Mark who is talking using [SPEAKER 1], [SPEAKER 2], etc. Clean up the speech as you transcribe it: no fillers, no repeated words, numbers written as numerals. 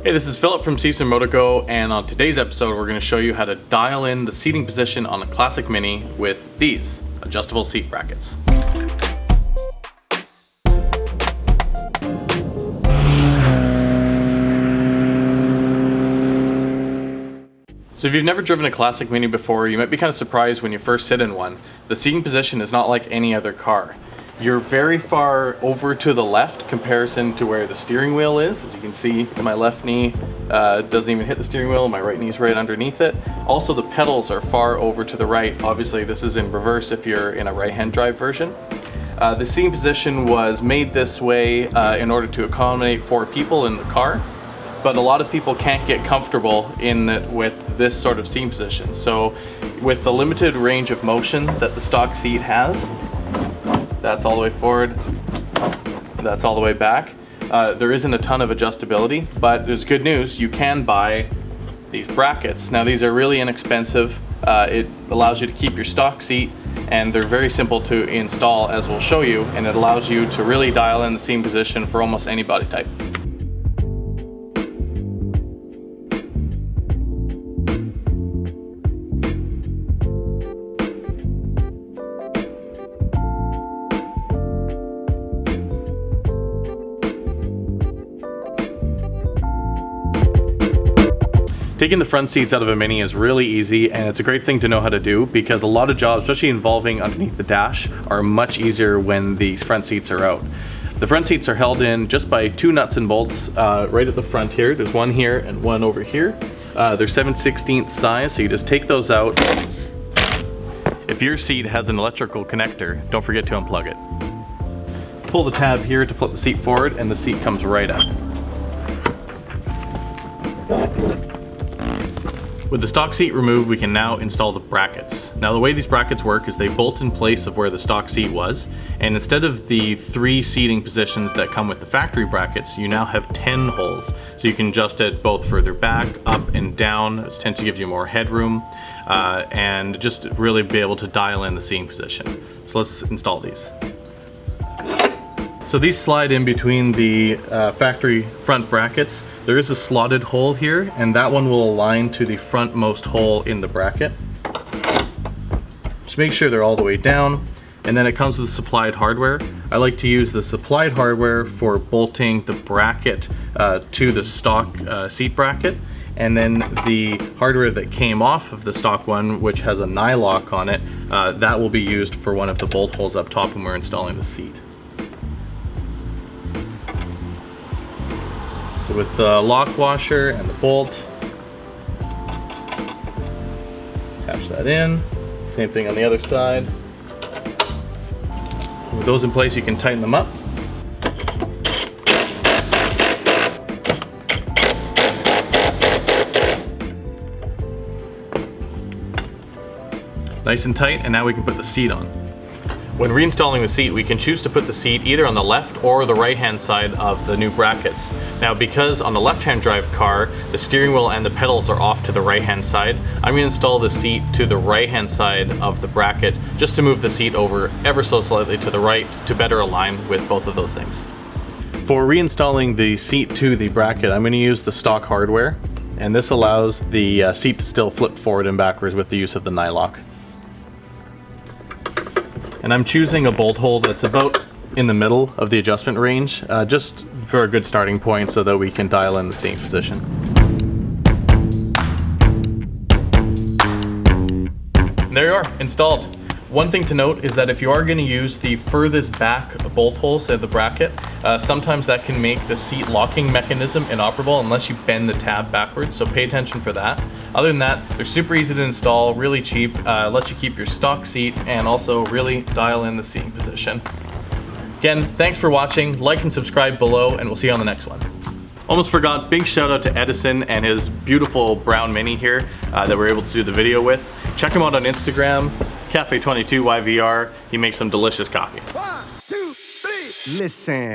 [SPEAKER 1] Hey, this is Philip from Seats and Motoco, and on today's episode we're going to show you how to dial in the seating position on a classic Mini with these adjustable seat brackets. So if you've never driven a classic Mini before, you might be kind of surprised when you first sit in one. The seating position is not like any other car. You're very far over to the left comparison to where the steering wheel is. As you can see, my left knee doesn't even hit the steering wheel, my right knee's right underneath it. Also, the pedals are far over to the right. Obviously, this is in reverse if you're in a right-hand drive version. The seating position was made this way in order to accommodate 4 people in the car, but a lot of people can't get comfortable in it with this sort of seating position. So with the limited range of motion that the stock seat has, that's all the way forward, that's all the way back. There isn't a ton of adjustability, but there's good news. You can buy these brackets. Now these are really inexpensive. It allows you to keep your stock seat, and they're very simple to install, as we'll show you, and it allows you to really dial in the seating position for almost any body type. Taking the front seats out of a Mini is really easy, and it's a great thing to know how to do because a lot of jobs, especially involving underneath the dash, are much easier when the front seats are out. The front seats are held in just by 2 nuts and bolts right at the front here. There's one here and one over here. They're 7/16 size, so you just take those out. If your seat has an electrical connector, don't forget to unplug it. Pull the tab here to flip the seat forward, and the seat comes right up. With the stock seat removed, we can now install the brackets. Now the way these brackets work is they bolt in place of where the stock seat was, and instead of the 3 seating positions that come with the factory brackets, you now have 10 holes. So you can adjust it both further back, up and down. It tends to give you more headroom, and just really be able to dial in the seating position. So let's install these. So these slide in between the factory front brackets. There is a slotted hole here, and that one will align to the frontmost hole in the bracket. Just make sure they're all the way down, and then it comes with supplied hardware. I like to use the supplied hardware for bolting the bracket to the stock seat bracket, and then the hardware that came off of the stock one, which has a nylock on it, that will be used for one of the bolt holes up top when we're installing the seat. So with the lock washer and the bolt, attach that in. Same thing on the other side. With those in place, you can tighten them up. Nice and tight, and now we can put the seat on. When reinstalling the seat, we can choose to put the seat either on the left or the right-hand side of the new brackets. Now, because on the left-hand drive car, the steering wheel and the pedals are off to the right-hand side, I'm going to install the seat to the right-hand side of the bracket just to move the seat over ever so slightly to the right to better align with both of those things. For reinstalling the seat to the bracket, I'm going to use the stock hardware, and this allows the seat to still flip forward and backwards with the use of the nylock. And I'm choosing a bolt hole that's about in the middle of the adjustment range, just for a good starting point so that we can dial in the seating position. And there you are, installed. One thing to note is that if you are going to use the furthest back bolt holes of the bracket, sometimes that can make the seat locking mechanism inoperable unless you bend the tab backwards, so pay attention for that. Other than that, they're super easy to install, really cheap, lets you keep your stock seat, and also really dial in the seating position. Again, thanks for watching, like and subscribe below, and we'll see you on the next one. Almost forgot, big shout out to Edison and his beautiful brown Mini here that we're able to do the video with. Check him out on Instagram, Cafe22YVR. He makes some delicious coffee.
[SPEAKER 2] 1, 2, 3, listen.